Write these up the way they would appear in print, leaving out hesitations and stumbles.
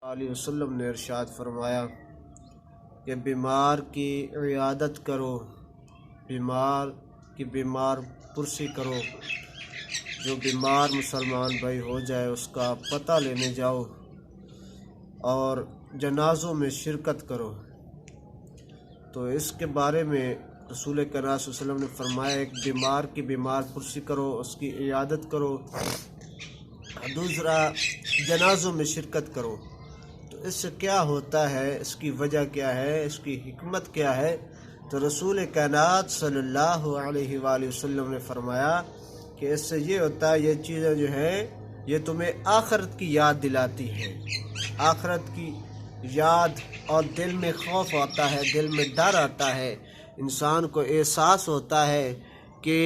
علیہ وسلم نے ارشاد فرمایا کہ بیمار کی عیادت کرو، بیمار کی بیمار پرسی کرو، جو بیمار مسلمان بھائی ہو جائے اس کا پتہ لینے جاؤ اور جنازوں میں شرکت کرو۔ تو اس کے بارے میں رسول کریم صلی اللہ علیہ وسلم نے فرمایا، ایک بیمار کی بیمار پرسی کرو، اس کی عیادت کرو، دوسرا جنازوں میں شرکت کرو۔ تو اس سے کیا ہوتا ہے، اس کی وجہ کیا ہے، اس کی حکمت کیا ہے؟ تو رسول کائنات صلی اللہ علیہ وآلہ وسلم نے فرمایا کہ اس سے یہ ہوتا ہے، یہ چیزیں جو ہے یہ تمہیں آخرت کی یاد دلاتی ہیں، آخرت کی یاد، اور دل میں خوف آتا ہے، دل میں ڈر آتا ہے، انسان کو احساس ہوتا ہے کہ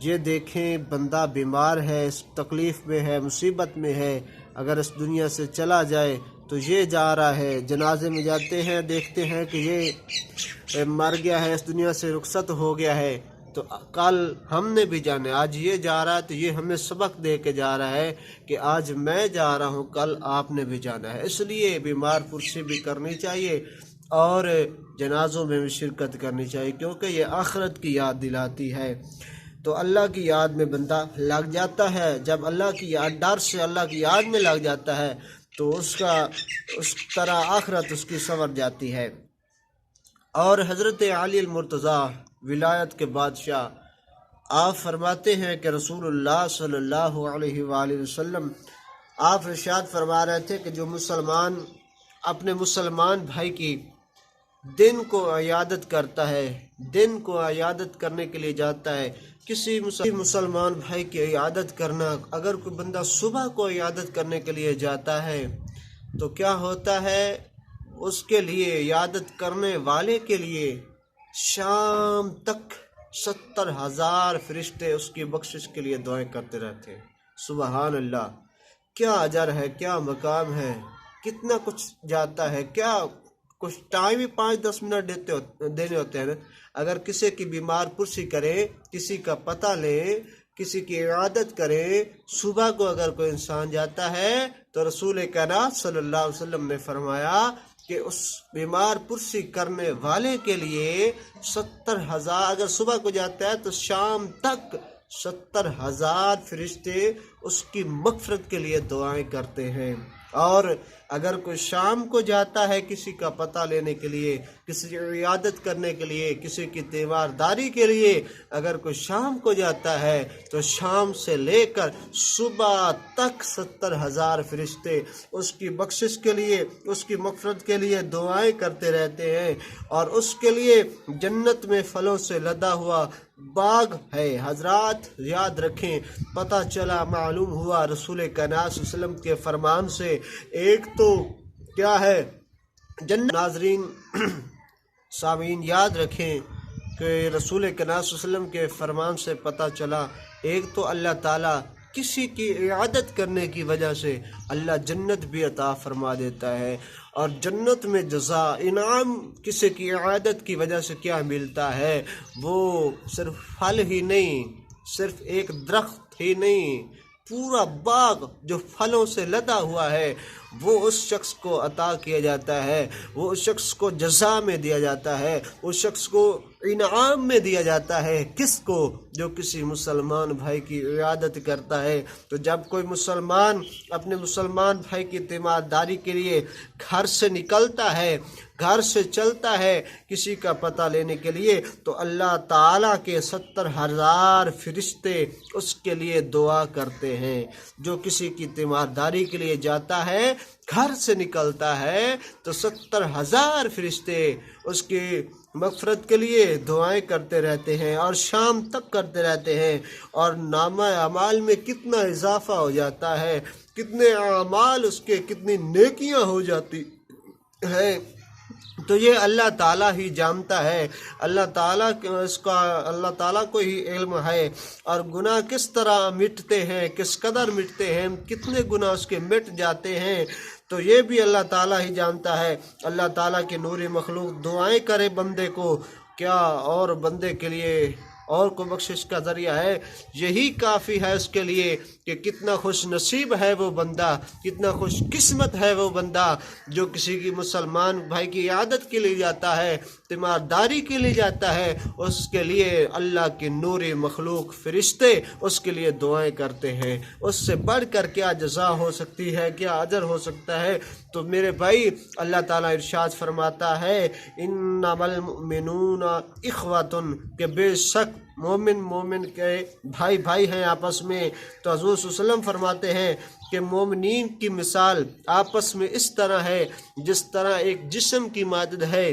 یہ دیکھیں بندہ بیمار ہے، اس تکلیف میں ہے، مصیبت میں ہے، اگر اس دنیا سے چلا جائے تو یہ جا رہا ہے، جنازے میں جاتے ہیں دیکھتے ہیں کہ یہ مر گیا ہے، اس دنیا سے رخصت ہو گیا ہے، تو کل ہم نے بھی جانا ہے، آج یہ جا رہا ہے تو یہ ہمیں سبق دے کے جا رہا ہے کہ آج میں جا رہا ہوں، کل آپ نے بھی جانا ہے۔ اس لیے بیمار پرسی بھی کرنی چاہیے اور جنازوں میں بھی شرکت کرنی چاہیے، کیونکہ یہ آخرت کی یاد دلاتی ہے۔ تو اللہ کی یاد میں بندہ لگ جاتا ہے، جب اللہ کی یاد، ڈر سے اللہ کی یاد میں لگ جاتا ہے تو اس طرح آخرت اس کی سنور جاتی ہے۔ اور حضرت علی المرتضیٰ ولایت کے بادشاہ، آپ فرماتے ہیں کہ رسول اللہ صلی اللہ علیہ وآلہ وسلم آپ ارشاد فرما رہے تھے کہ جو مسلمان اپنے مسلمان بھائی کی دن کو عیادت کرتا ہے، دن کو عیادت کرنے کے لیے جاتا ہے، کسی مسلمان بھائی کی عیادت کرنا، اگر کوئی بندہ صبح کو عیادت کرنے کے لیے جاتا ہے تو کیا ہوتا ہے، اس کے لیے، عیادت کرنے والے کے لیے شام تک 70,000 فرشتے اس کی بخشش کے لیے دعائیں کرتے رہتے ہیں۔ سبحان اللہ، کیا اجر ہے، کیا مقام ہے، کتنا کچھ جاتا ہے، کیا کچھ ٹائم ہی 5-10 منٹ دینے ہوتے ہیں نا۔ اگر کسی کی بیمار پرسی کرے، کسی کا پتہ لے، کسی کی عیادت کرے، صبح کو اگر کوئی انسان جاتا ہے تو رسول کائنات صلی اللہ علیہ وسلم نے فرمایا کہ اس بیمار پرسی کرنے والے کے لیے 70,000، اگر صبح کو جاتا ہے تو شام تک 70,000 فرشتے اس کی مغفرت کے لیے دعائیں کرتے ہیں۔ اور اگر کوئی شام کو جاتا ہے کسی کا پتہ لینے کے لیے، کسی کی عیادت کرنے کے لیے، کسی کی تیمارداری کے لیے، اگر کوئی شام کو جاتا ہے تو شام سے لے کر صبح تک 70,000 فرشتے اس کی بخشش کے لیے، اس کی مغفرت کے لیے دعائیں کرتے رہتے ہیں، اور اس کے لیے جنت میں پھلوں سے لدا ہوا باغ ہے۔ حضرات یاد رکھیں، پتہ چلا، معلوم ہوا رسول کائنات صلی اللہ علیہ وسلم کے فرمان سے، ایک تو کیا ہے جنت۔ ناظرین سامعین یاد رکھیں کہ رسول کائنات صلی اللہ علیہ وسلم کے فرمان سے پتہ چلا، ایک تو اللہ تعالیٰ کسی کی عیادت کرنے کی وجہ سے اللہ جنت بھی عطا فرما دیتا ہے، اور جنت میں جزا، انعام کسی کی عیادت کی وجہ سے کیا ملتا ہے، وہ صرف پھل ہی نہیں، صرف ایک درخت ہی نہیں، پورا باغ جو پھلوں سے لدا ہوا ہے وہ اس شخص کو عطا کیا جاتا ہے، وہ اس شخص کو جزا میں دیا جاتا ہے، اس شخص کو انعام میں دیا جاتا ہے۔ کس کو؟ جو کسی مسلمان بھائی کی عیادت کرتا ہے۔ تو جب کوئی مسلمان اپنے مسلمان بھائی کی تیمارداری کے لیے گھر سے نکلتا ہے، گھر سے چلتا ہے کسی کا پتہ لینے کے لیے، تو اللہ تعالیٰ کے 70,000 فرشتے اس کے لیے دعا کرتے ہیں۔ جو کسی کی تیمارداری کے لیے جاتا ہے، گھر سے نکلتا ہے، تو 70,000 فرشتے اس کی مغفرت کے لیے دعائیں کرتے رہتے ہیں، اور شام تک کرتے رہتے ہیں، اور نامہ اعمال میں کتنا اضافہ ہو جاتا ہے، کتنے اعمال اس کے، کتنی نیکیاں ہو جاتی ہیں۔ تو یہ اللہ تعالیٰ ہی جانتا ہے، اللہ تعالیٰ کو ہی علم ہے، اور گناہ کس طرح مٹتے ہیں، کس قدر مٹتے ہیں، کتنے گناہ اس کے مٹ جاتے ہیں، تو یہ بھی اللہ تعالیٰ ہی جانتا ہے۔ اللہ تعالیٰ کی نوری مخلوق دعائیں کرے بندے کو کیا، اور بندے کے لیے اور کو بخشش کا ذریعہ ہے، یہی کافی ہے اس کے لیے کہ کتنا خوش نصیب ہے وہ بندہ، کتنا خوش قسمت ہے وہ بندہ جو کسی کی مسلمان بھائی کی عیادت کے لیے جاتا ہے، تیمارداری کے لیے جاتا ہے، اس کے لیے اللہ کے نوری مخلوق فرشتے اس کے لیے دعائیں کرتے ہیں۔ اس سے بڑھ کر کیا جزا ہو سکتی ہے، کیا اجر ہو سکتا ہے؟ تو میرے بھائی اللہ تعالیٰ ارشاد فرماتا ہے انما المؤمنون اخوۃ، کہ بے شک مومن کے بھائی ہیں آپس میں۔ تو حضور صلی اللہ علیہ وسلم فرماتے ہیں کہ مومنین کی مثال آپس میں اس طرح ہے جس طرح ایک جسم کی مانند ہے،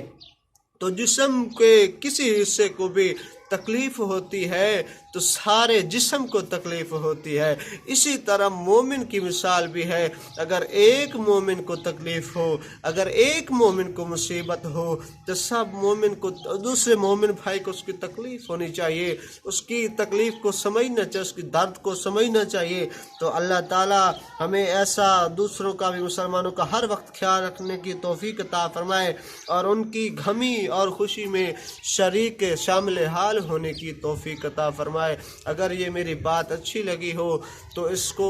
تو جسم کے کسی حصے کو بھی تکلیف ہوتی ہے تو سارے جسم کو تکلیف ہوتی ہے، اسی طرح مومن کی مثال بھی ہے۔ اگر ایک مومن کو تکلیف ہو، اگر ایک مومن کو مصیبت ہو تو سب مومن کو، دوسرے مومن بھائی کو اس کی تکلیف ہونی چاہیے، اس کی تکلیف کو سمجھنا چاہیے، اس کی درد کو سمجھنا چاہیے۔ تو اللہ تعالیٰ ہمیں ایسا دوسروں کا بھی، مسلمانوں کا ہر وقت خیال رکھنے کی توفیق عطا فرمائے اور ان کی غمی اور خوشی میں شریک شامل حال ہونے کی توفیق عطا فرمائے۔ اگر یہ میری بات اچھی لگی ہو تو اس کو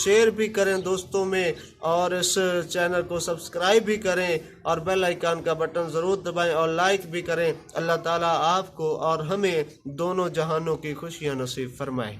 شیئر بھی کریں دوستوں میں، اور اس چینل کو سبسکرائب بھی کریں اور بیل آئیکن کا بٹن ضرور دبائیں اور لائک بھی کریں۔ اللہ تعالیٰ آپ کو اور ہمیں دونوں جہانوں کی خوشیاں نصیب فرمائے۔